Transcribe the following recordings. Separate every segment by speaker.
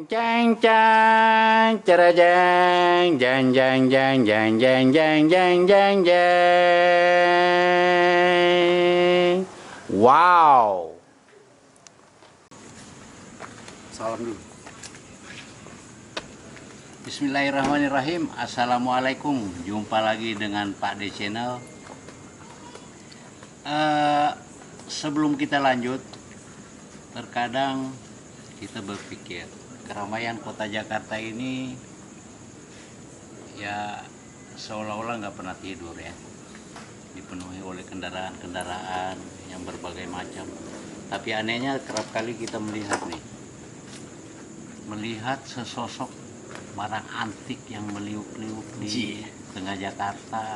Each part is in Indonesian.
Speaker 1: Jang jang cara jang jang jang jang jang jang jang jang jang jang. Wow. Salam dulu. Bismillahirrahmanirrahim. Assalamualaikum. Jumpa lagi dengan Pak D Channel. Sebelum kita lanjut, terkadang kita berpikir keramaian kota Jakarta ini ya seolah-olah nggak pernah tidur ya, dipenuhi oleh kendaraan-kendaraan yang berbagai macam. Tapi anehnya kerap kali kita melihat sesosok barang antik yang meliuk-liuk di tengah Jakarta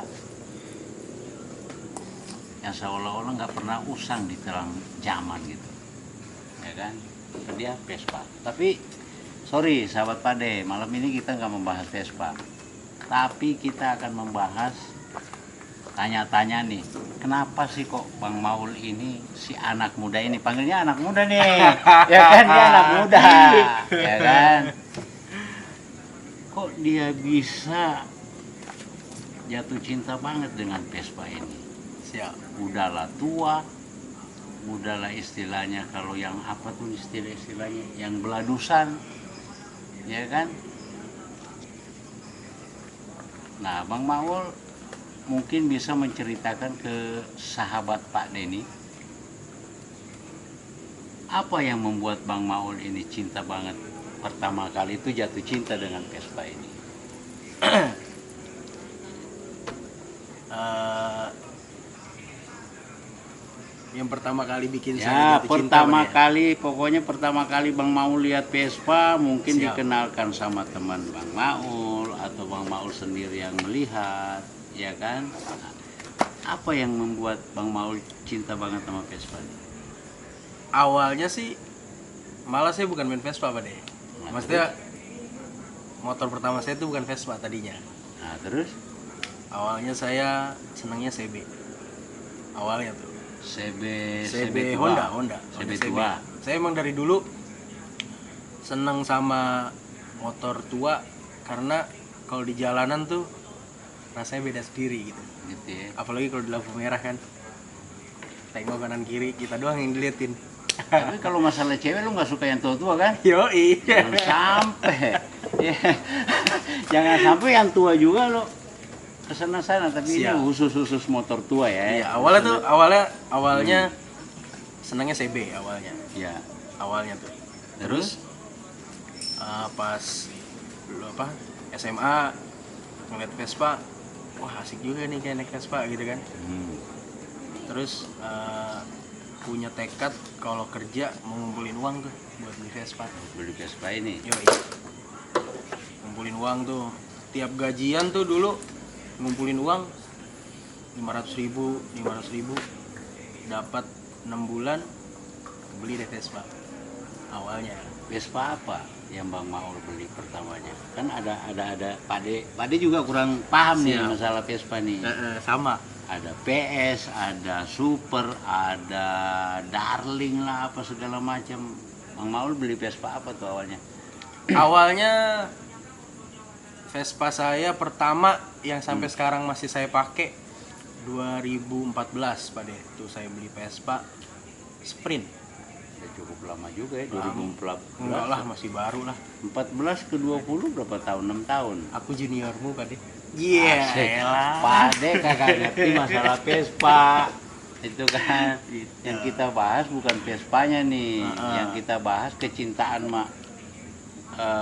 Speaker 1: yang seolah-olah nggak pernah usang di terang zaman gitu, ya kan? Dia Vespa. Tapi sorry sahabat Pade, malam ini kita nggak membahas Vespa, tapi kita akan membahas tanya-tanya nih, kenapa sih kok Bang Maul ini, si anak muda ini, panggilnya anak muda nih, ya kan, dia anak muda, ya kan, kok dia bisa jatuh cinta banget dengan Vespa ini? Udahlah tua, udahlah istilahnya, kalau yang apa tuh istilahnya, yang beladusan, ya kan. Nah, Bang Maul mungkin bisa menceritakan ke sahabat Pak Denny, apa yang membuat Bang Maul ini cinta banget, pertama kali itu jatuh cinta dengan Vespa ini.
Speaker 2: Yang pertama kali bikin
Speaker 1: Ya,
Speaker 2: saya jatuh cinta,
Speaker 1: pokoknya pertama kali Bang Maul lihat Vespa, mungkin
Speaker 2: Siap.
Speaker 1: dikenalkan sama teman Bang Maul atau Bang Maul sendiri yang melihat, ya kan? Nah, apa yang membuat Bang Maul cinta banget sama Vespa ini?
Speaker 2: Awalnya sih malah saya bukan main Vespa, Pak deh.
Speaker 1: Nah,
Speaker 2: Maksudnya motor pertama saya itu bukan Vespa tadinya.
Speaker 1: Nah, terus
Speaker 2: Awalnya saya senangnya CB. Awalnya tuh
Speaker 1: CB
Speaker 2: Honda.
Speaker 1: CB
Speaker 2: CB.
Speaker 1: tua.
Speaker 2: Saya emang dari dulu seneng sama motor tua karena kalau di jalanan tuh rasanya beda sendiri gitu.
Speaker 1: Gitu ya.
Speaker 2: Apalagi kalau di lampu merah kan, tengok kanan kiri kita doang yang diliatin.
Speaker 1: Tapi kalau masalah cewek lu nggak suka yang tua-tua kan?
Speaker 2: Yoi.
Speaker 1: Jangan sampai. Ya. Jangan sampai yang tua juga lo kesana-sana, tapi
Speaker 2: Siap.
Speaker 1: ini khusus motor tua ya.
Speaker 2: Iya, awalnya senangnya CB awalnya.
Speaker 1: Ya.
Speaker 2: Awalnya tuh.
Speaker 1: Terus
Speaker 2: Pas dulu SMA ngeliat Vespa, wah asik juga nih kayak naik Vespa gitu kan. Terus punya tekad kalau kerja mau ngumpulin uang tuh buat beli Vespa.
Speaker 1: beli Vespa ini.
Speaker 2: Yoi. Ngumpulin uang tuh, tiap gajian tuh dulu ngumpulin uang 500.000 dapat 6 bulan beli deh Vespa awalnya.
Speaker 1: Vespa apa yang Bang Maul beli pertamanya? Kan ada Pade juga kurang paham nih
Speaker 2: Siap.
Speaker 1: masalah Vespa nih.
Speaker 2: Sama.
Speaker 1: Ada PS, ada Super, ada Darling lah, apa segala macam. Bang Maul beli Vespa apa tuh awalnya?
Speaker 2: Awalnya Vespa saya pertama yang sampai sekarang masih saya pakai 2014 pada itu saya beli Vespa Sprint.
Speaker 1: Ya cukup lama juga ya, 2014.
Speaker 2: Enggak lah, masih baru lah.
Speaker 1: 14 ke 20 berapa tahun? 6 tahun.
Speaker 2: Aku juniormu Pade.
Speaker 1: Asik. Pade kagak ngerti masalah Vespa. Itu kan yang kita bahas bukan Vespanya nih. Yang kita bahas kecintaan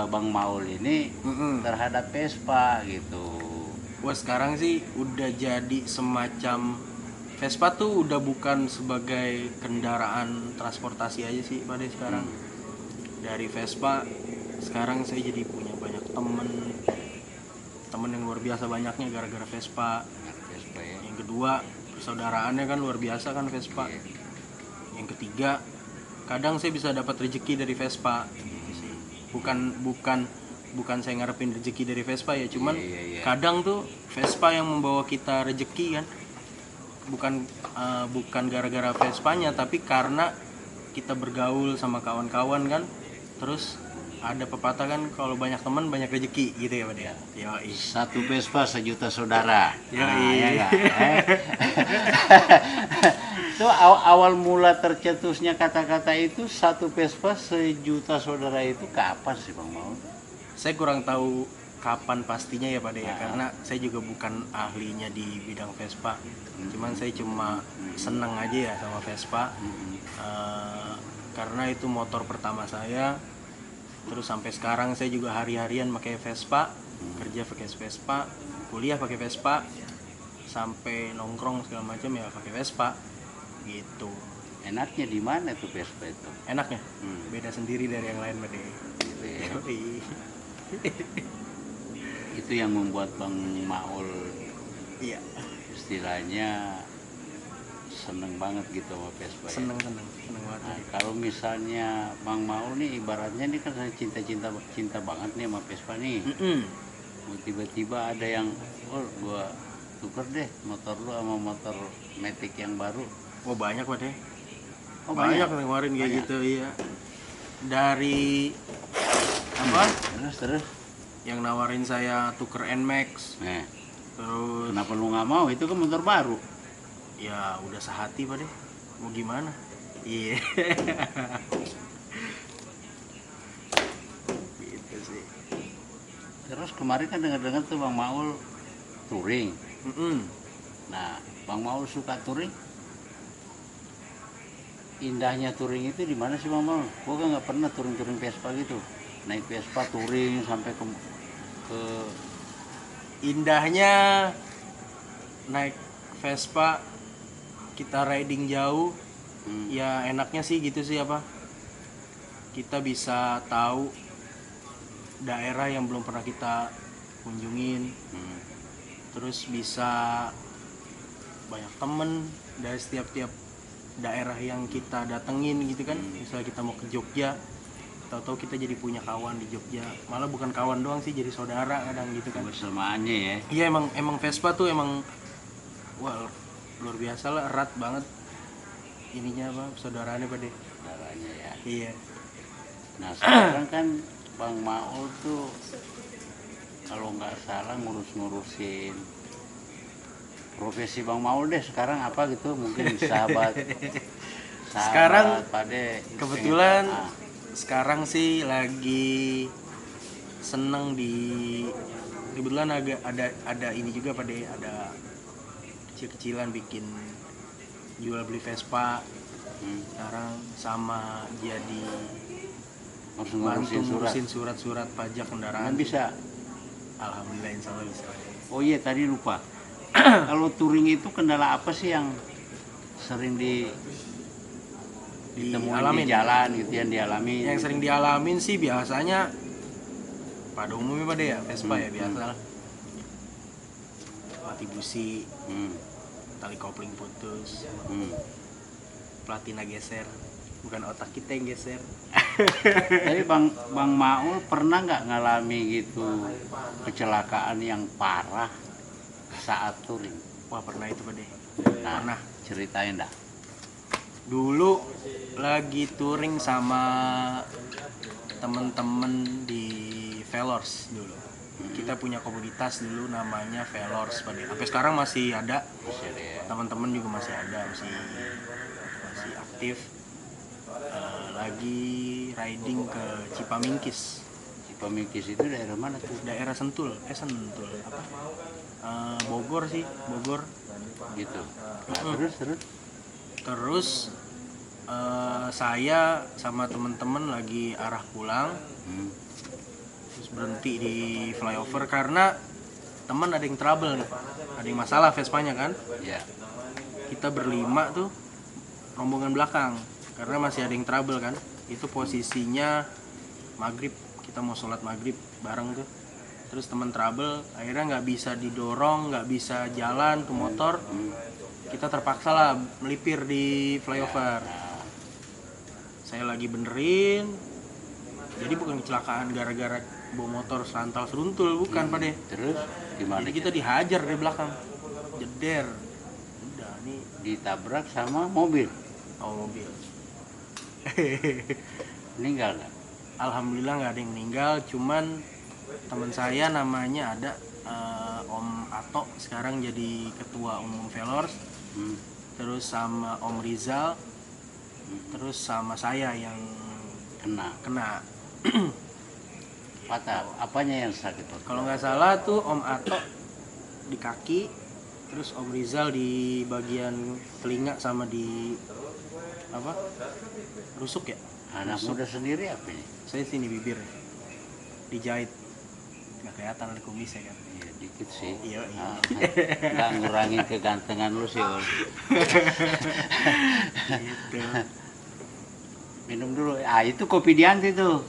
Speaker 1: Bang Maul ini terhadap Vespa gitu.
Speaker 2: Wah, sekarang sih udah jadi semacam Vespa tuh udah bukan sebagai kendaraan transportasi aja sih pada sekarang. Dari Vespa sekarang saya jadi punya banyak temen yang luar biasa banyaknya gara-gara Vespa.
Speaker 1: Vespa ya.
Speaker 2: Yang kedua, persaudaraannya kan luar biasa kan Vespa. Yang ketiga, kadang saya bisa dapat rezeki dari Vespa. Bukan saya ngarepin rezeki dari Vespa ya, cuman kadang tuh Vespa yang membawa kita rezeki kan. Bukan gara-gara Vespanya, tapi karena kita bergaul sama kawan-kawan kan, terus ada pepatah kan, kalau banyak teman banyak rezeki gitu ya Pak ya. Yoi.
Speaker 1: Satu Vespa sejuta saudara.
Speaker 2: Yoi.
Speaker 1: Ya nggak? Itu awal mula tercetusnya kata-kata itu satu Vespa sejuta saudara itu kapan sih Bang Maul?
Speaker 2: Saya kurang tahu kapan pastinya ya Pak ya, karena saya juga bukan ahlinya di bidang Vespa. Cuman saya cuma seneng aja ya sama Vespa. Karena itu motor pertama saya. Terus sampai sekarang saya juga hari-harian pakai Vespa, kerja pakai Vespa, kuliah pakai Vespa, sampai nongkrong segala macam ya pakai Vespa gitu.
Speaker 1: Enaknya di mana tuh Vespa itu?
Speaker 2: Enaknya beda sendiri dari yang lain Pak de.
Speaker 1: Gitu ya.
Speaker 2: Yoi.
Speaker 1: Itu yang membuat Bang Maul
Speaker 2: Iya,
Speaker 1: istilahnya seneng banget gitu sama Vespa.
Speaker 2: seneng banget.
Speaker 1: Nah, kalau misalnya Bang Maul nih ibaratnya nih kan cinta banget nih sama Vespa nih. Tiba-tiba ada yang, oh gua tuker deh motor lu sama motor Matic yang baru.
Speaker 2: Oh banyak Pak de.
Speaker 1: Oh,
Speaker 2: Banyak yang kemarin kayak
Speaker 1: Banyak.
Speaker 2: gitu iya. Dari apa?
Speaker 1: Terus.
Speaker 2: Yang nawarin saya tuker Nmax.
Speaker 1: Nah,
Speaker 2: Terus
Speaker 1: kenapa lu nggak mau? Itu kan motor baru.
Speaker 2: ya udah sehati Pak deh. Mau gimana? Iya. Gitu sih.
Speaker 1: Terus kemarin kan dengar-dengar tuh Bang Maul touring. Nah, Bang Maul suka touring? Indahnya touring itu di mana sih Bang Maul? Gua kan nggak pernah touring Vespa gitu. Naik Vespa touring sampai ke
Speaker 2: Indahnya naik Vespa kita riding jauh. Ya enaknya sih gitu sih apa? Kita bisa tahu daerah yang belum pernah kita kunjungin. Terus bisa banyak temen dari setiap daerah yang kita datengin gitu kan. Misalnya kita mau ke Jogja, tahu-tahu kita jadi punya kawan di Jogja. Malah bukan kawan doang sih, jadi saudara kadang gitu kan.
Speaker 1: kebersamaannya ya.
Speaker 2: Iya emang Vespa tuh emang wah luar biasa lah, erat banget ininya apa saudaraannya Pak deh.
Speaker 1: Saudaranya ya.
Speaker 2: Iya.
Speaker 1: Nah sekarang kan Bang Maul tuh kalau nggak salah ngurusin profesi Bang Maul deh sekarang apa gitu, mungkin sahabat
Speaker 2: Sekarang
Speaker 1: Pade
Speaker 2: kebetulan
Speaker 1: pengen-
Speaker 2: sekarang sih lagi seneng kebetulan agak ada ini juga Pak deh, ada kecil-kecilan bikin jual beli Vespa sekarang, sama jadi
Speaker 1: harus
Speaker 2: bantu
Speaker 1: ngurusin surat.
Speaker 2: ngurusin surat-surat pajak kendaraan.
Speaker 1: Kan bisa.
Speaker 2: Alhamdulillah insya Allah bisa.
Speaker 1: Oh iya tadi lupa. Kalau touring itu kendala apa sih yang sering ditemuin
Speaker 2: Dialamin.
Speaker 1: di jalan gitu yang dialami?
Speaker 2: Yang sering dialamin sih biasanya pada umumnya Pak deh ya Vespa ya biasa lah. Mati busi, tali kopling putus, platina geser, bukan otak kita yang geser.
Speaker 1: Tapi Bang Maul pernah nggak ngalami gitu kecelakaan yang parah saat touring?
Speaker 2: Wah pernah itu Pak deh.
Speaker 1: Nah,
Speaker 2: Pernah.
Speaker 1: ceritain dah.
Speaker 2: Dulu lagi touring sama temen-temen di Velors dulu. Kita punya komunitas dulu namanya Velors Pak deh. Sampai sekarang masih ada.
Speaker 1: Bisa deh ya.
Speaker 2: Teman-teman juga masih ada, masih aktif. Lagi riding ke Cipamingkis,
Speaker 1: Cipamingkis itu daerah mana tuh?
Speaker 2: daerah Sentul apa? Bogor sih, Bogor.
Speaker 1: Gitu. Nah, terus
Speaker 2: Terus saya sama teman-teman lagi arah pulang, terus berhenti di flyover karena teman ada yang trouble nih, ada yang masalah Vespanya kan.
Speaker 1: ya.
Speaker 2: Kita berlima tuh rombongan belakang karena masih ada yang trouble kan. Itu posisinya maghrib, kita mau sholat maghrib bareng tuh. Terus teman trouble akhirnya nggak bisa didorong, nggak bisa jalan tuh motor. Kita terpaksa lah melipir di flyover. Saya lagi benerin, jadi bukan kecelakaan gara-gara bawa motor selantal seruntul, bukan Pak deh.
Speaker 1: Terus gimana?
Speaker 2: Jadi kita dihajar dari belakang, jeder. Udah nih
Speaker 1: ditabrak sama mobil.
Speaker 2: mobil.
Speaker 1: Meninggal nggak?
Speaker 2: alhamdulillah nggak ada yang meninggal, cuman teman saya namanya ada Om Ato sekarang jadi ketua umum Velors, terus sama Om Rizal, terus sama saya yang kena.
Speaker 1: Patah. Apanya yang sakit?
Speaker 2: Kalau nggak salah tuh Om Ato di kaki, terus Om Rizal di bagian telinga sama di apa? Rusuk ya?
Speaker 1: Anak muda sendiri apa ini?
Speaker 2: Saya sini bibir dijahit, nggak kelihatan ada kumisnya kan?
Speaker 1: Iya dikit sih.
Speaker 2: Iya.
Speaker 1: Nggak ngurangin kegantengan lu sih.
Speaker 2: Gitu.
Speaker 1: Minum dulu. Itu kopi Dianti tuh.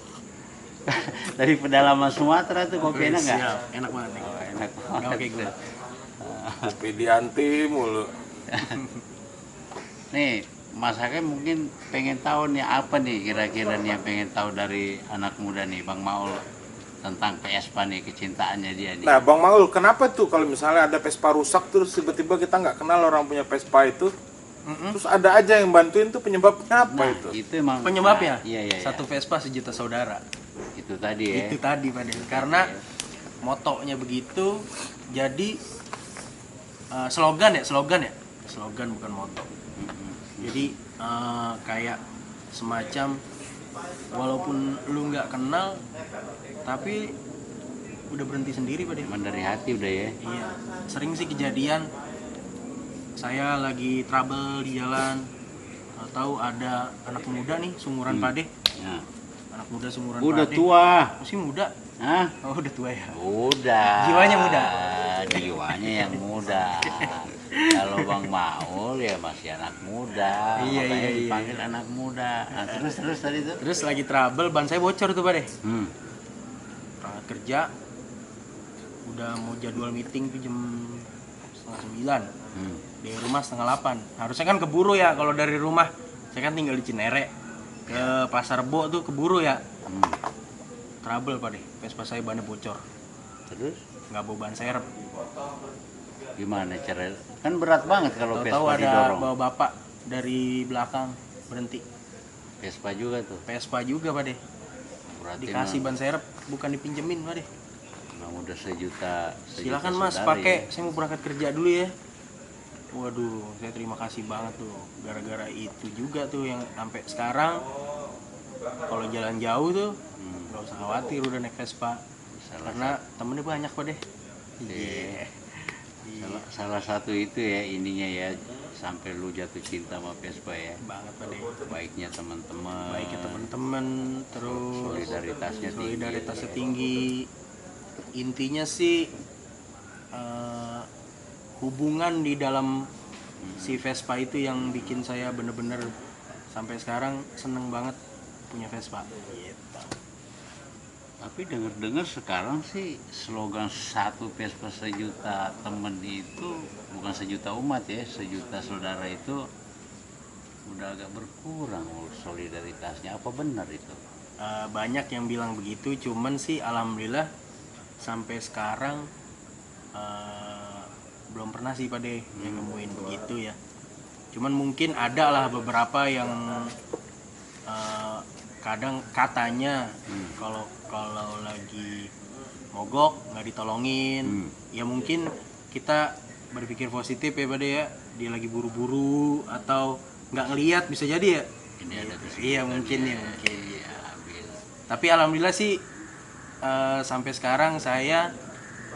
Speaker 1: Dari pedalaman Sumatera tuh kopi enak nggak?
Speaker 2: Siap. Enak banget nih.
Speaker 1: Oh, enak
Speaker 2: Nggak pakai gula.
Speaker 3: Kopi Dianti mulu.
Speaker 1: Nih, Mas Hakim mungkin pengen tahu nih apa nih kira-kira nih yang pengen tahu dari anak muda nih, Bang Maul, tentang Vespa nih, kecintaannya dia nih.
Speaker 3: Nah, Bang Maul, kenapa tuh kalau misalnya ada Vespa rusak terus tiba-tiba kita nggak kenal orang punya Vespa itu, terus ada aja yang bantuin tuh, penyebabnya apa
Speaker 1: Nah,
Speaker 3: itu?
Speaker 1: emang
Speaker 2: Penyebabnya?
Speaker 1: Iya.
Speaker 2: Satu Vespa sejuta saudara.
Speaker 1: Itu tadi ya.
Speaker 2: Itu tadi Pak Den. Karena motonya begitu, jadi slogan bukan moto. Jadi kayak semacam walaupun lu nggak kenal, tapi udah berhenti sendiri Pak Den.
Speaker 1: Emang dari hati udah ya.
Speaker 2: Iya, sering sih kejadian saya lagi trouble di jalan, tahu ada anak muda nih sumuran Pade,
Speaker 1: Nah,
Speaker 2: anak muda sumuran
Speaker 1: udah
Speaker 2: Pade.
Speaker 1: tua.
Speaker 2: Masih muda?
Speaker 1: Hah?
Speaker 2: Oh udah tua ya.
Speaker 1: Udah.
Speaker 2: Jiwanya muda.
Speaker 1: Jiwanya yang muda. Kalau Bang Maul ya masih anak muda.
Speaker 2: Iya,
Speaker 1: Makanya
Speaker 2: iya.
Speaker 1: dipanggil anak muda. Nah, terus tadi tuh.
Speaker 2: Terus lagi trouble, ban saya bocor tuh Pade. Berangkat kerja, udah mau jadwal meeting tuh jam 8:30. Di rumah 7:30. Harusnya kan keburu ya kalau dari rumah. Saya kan tinggal di Cinere. Ke Pasar Rebo tuh keburu ya. Trouble Pak deh, Vespa saya bannya bocor.
Speaker 1: Terus
Speaker 2: Nggak bawa ban serep.
Speaker 1: gimana cara? Kan berat banget kalau
Speaker 2: Tahu
Speaker 1: Vespa
Speaker 2: ada
Speaker 1: didorong.
Speaker 2: bawa bapak dari belakang berhenti.
Speaker 1: Vespa juga tuh.
Speaker 2: Vespa juga Pak deh.
Speaker 1: Berarti
Speaker 2: Dikasih ban serep, bukan dipinjemin Pak deh.
Speaker 1: emang udah sejuta
Speaker 2: Silakan Mas
Speaker 1: saudara
Speaker 2: pakai,
Speaker 1: ya.
Speaker 2: saya mau berangkat kerja dulu ya. Waduh, saya terima kasih banget tuh. Gara-gara itu juga tuh yang sampai sekarang kalau jalan jauh tuh nggak usah khawatir udah naik Vespa. Karena temennya banyak Pak deh.
Speaker 1: Iya. Salah satu itu ya ininya ya sampai lu jatuh cinta sama Vespa ya.
Speaker 2: Banget Pak deh.
Speaker 1: Baiknya teman-teman.
Speaker 2: Baiknya teman-teman, terus solidaritasnya tinggi. Intinya sih hubungan di dalam si Vespa itu yang bikin saya bener-bener sampai sekarang seneng banget punya Vespa. Gitu.
Speaker 1: Tapi dengar-dengar sekarang sih slogan satu Vespa sejuta temen itu bukan sejuta umat ya, sejuta saudara itu udah agak berkurang solidaritasnya. Apa benar itu?
Speaker 2: Banyak yang bilang begitu, cuman sih alhamdulillah sampai sekarang belum pernah sih Pak De yang nemuin begitu ya. Cuman mungkin ada lah beberapa yang kadang katanya kalau lagi mogok nggak ditolongin, ya mungkin kita berpikir positif ya Pak De ya, dia lagi buru-buru atau nggak ngelihat, bisa jadi ya.
Speaker 1: Ini ada
Speaker 2: Iya mungkin ya. Tapi alhamdulillah sih sampai sekarang saya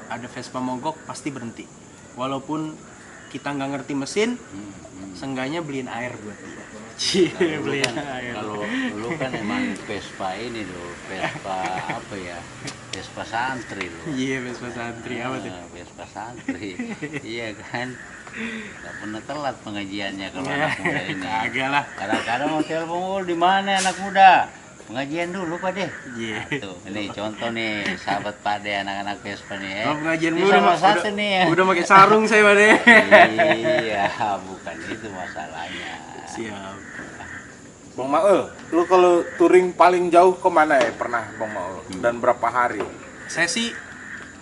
Speaker 2: ada Vespa mogok pasti berhenti. Walaupun kita nggak ngerti mesin, seenggaknya beliin air buat dia. Beliin air.
Speaker 1: Kalau lu kan emang Vespa ini loh, Vespa apa ya? Vespa santri loh.
Speaker 2: Iya Vespa santri apa tuh?
Speaker 1: Vespa santri. Iya kan? Gak pernah telat pengajiannya kalau anak muda ini.
Speaker 2: Kagak lah.
Speaker 1: Kadang-kadang mau telepon, di mana anak muda? Pengajian dulu Pak De.
Speaker 2: Iya.
Speaker 1: Nah, tuh, ini contoh nih sahabat Pak De, anak-anak Vespa nih ya.
Speaker 2: Oh, pengajian
Speaker 1: Ini
Speaker 2: mulu
Speaker 1: salah
Speaker 2: Mas.
Speaker 1: satu nih ya.
Speaker 2: Udah pakai sarung saya Pak De.
Speaker 1: Iya, bukan itu masalahnya.
Speaker 2: Siap.
Speaker 3: Bang Maul, lu kalau touring paling jauh kemana ya pernah Bang Maul? Dan berapa hari?
Speaker 2: Saya sih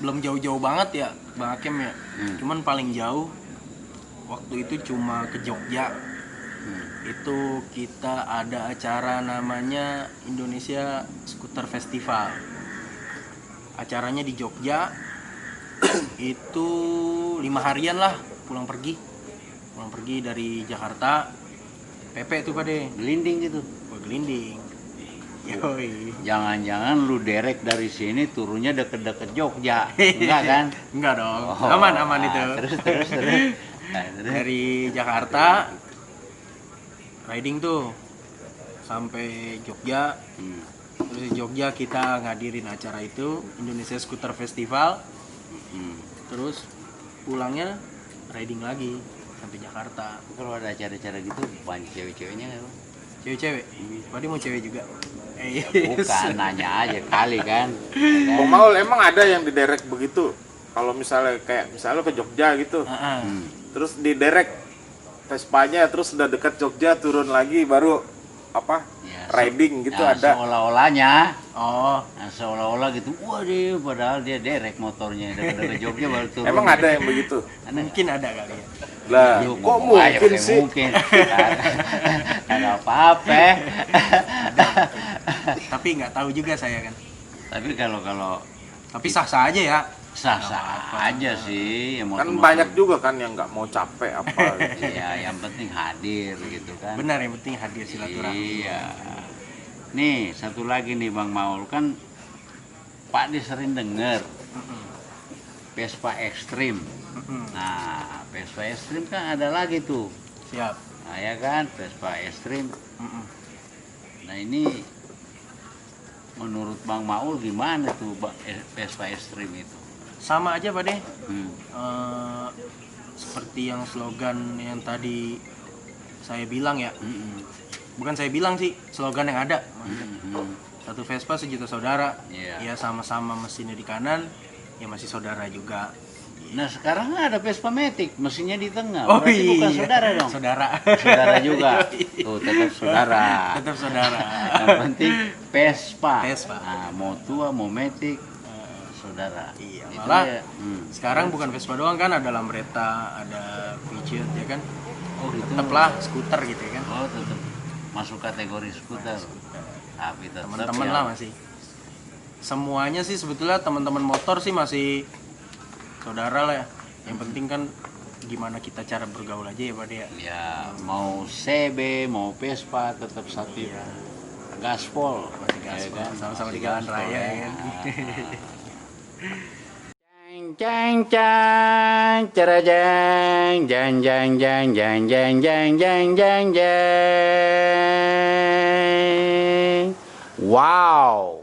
Speaker 2: belum jauh-jauh banget ya Bang Hakim ya. Cuman paling jauh waktu itu cuma ke Jogja itu kita ada acara namanya Indonesia Skuter Festival. Acaranya di Jogja. Itu 5 harian lah pulang pergi dari Jakarta. Pepe tuh Pade,
Speaker 1: Gelinding gitu.
Speaker 2: gelinding. Yoi.
Speaker 1: Jangan-jangan lu derek dari sini turunnya deket-deket Jogja. Enggak kan?
Speaker 2: Enggak dong.
Speaker 1: Oh,
Speaker 2: Aman itu.
Speaker 1: Terus. Nah, terus.
Speaker 2: Dari Jakarta riding tuh sampai Jogja. Terus di Jogja kita ngadirin acara itu Indonesia Skuter Festival. Terus pulangnya riding lagi sampai Jakarta.
Speaker 1: Kalau ada acara-acara gitu banyak cewek-ceweknya nggak, Bang?
Speaker 2: Cewek-cewek. Padi mau cewek juga.
Speaker 1: Bukan, nanya aja kali kan.
Speaker 3: Bang Maul, emang ada yang diderek begitu? Kalau misalnya kayak misalnya ke Jogja gitu, terus diderek Vespanya, terus udah dekat Jogja turun lagi baru apa
Speaker 1: Ya,
Speaker 3: riding gitu
Speaker 1: ya,
Speaker 3: ada.
Speaker 1: seolah-olahnya.
Speaker 2: Oh,
Speaker 1: Nah, seolah-olah gitu. Wah deh, padahal dia derek motornya dari Jogja baru turun.
Speaker 3: Emang ada yang begitu?
Speaker 2: mungkin ada kali ya.
Speaker 3: Lah,
Speaker 1: Yuk,
Speaker 3: kok
Speaker 1: ngomong aja
Speaker 3: mungkin
Speaker 1: pakai
Speaker 3: sih?
Speaker 1: Mungkin. Ada apa-apa.
Speaker 2: Tapi nggak tahu juga saya kan.
Speaker 1: Tapi kalau
Speaker 2: Tapi sah-sah aja ya.
Speaker 1: sah-sah aja sih. Ya,
Speaker 3: Kan
Speaker 1: motor-motor.
Speaker 3: banyak juga kan yang nggak mau capek apa gitu.
Speaker 1: Ya, yang penting hadir gitu kan.
Speaker 2: Benar, yang penting hadir silaturahmi.
Speaker 1: Iya. Nih, satu lagi nih Bang Maul, kan Pak Di sering denger Vespa Extreme. Nah, Vespa Extreme kan ada lagi tuh.
Speaker 2: Siap.
Speaker 1: Nah, ya kan, Vespa Extreme. Nah, ini menurut Bang Maul gimana tuh Vespa Extreme itu?
Speaker 2: Sama aja Pak De.
Speaker 1: Hmm.
Speaker 2: Seperti yang slogan yang tadi saya bilang ya.
Speaker 1: Mm-mm.
Speaker 2: Bukan saya bilang sih, slogan yang ada.
Speaker 1: Mm-mm.
Speaker 2: Satu Vespa sejuta saudara.
Speaker 1: Iya.
Speaker 2: Ya sama-sama mesinnya di kanan, ya masih saudara juga.
Speaker 1: Nah, sekarang ada Vespa Matic, mesinnya di tengah.
Speaker 2: Oh
Speaker 1: Berarti
Speaker 2: iya.
Speaker 1: bukan saudara dong.
Speaker 2: Saudara.
Speaker 1: Saudara juga. Tuh, tetap saudara.
Speaker 2: Tetap saudara.
Speaker 1: Yang penting Vespa.
Speaker 2: Vespa.
Speaker 1: Nah, mau tua, mau Matic, saudara.
Speaker 2: Iya,
Speaker 1: Itu
Speaker 2: malah
Speaker 1: ya.
Speaker 2: sekarang bukan Vespa doang kan, ada Lambretta, ada Peugeot ya kan.
Speaker 1: Oh, gitu.
Speaker 2: Tetaplah skuter gitu ya kan.
Speaker 1: Oh, tetap masuk kategori skuter. Tapi tetap
Speaker 2: Teman-teman
Speaker 1: ya.
Speaker 2: lah masih. Semuanya sih sebetulnya teman-teman motor sih masih saudara lah ya. Yang penting kan gimana kita cara bergaul aja ya Pak De ya.
Speaker 1: Ya, mau CB, mau Vespa tetap satu.
Speaker 2: Iya.
Speaker 1: Gaspol.
Speaker 2: Masih gaspol, sama-sama di jalan raya ya kan.
Speaker 1: Jang jang cara jang jang jang jang jang jang jang jang jang jang. Wow.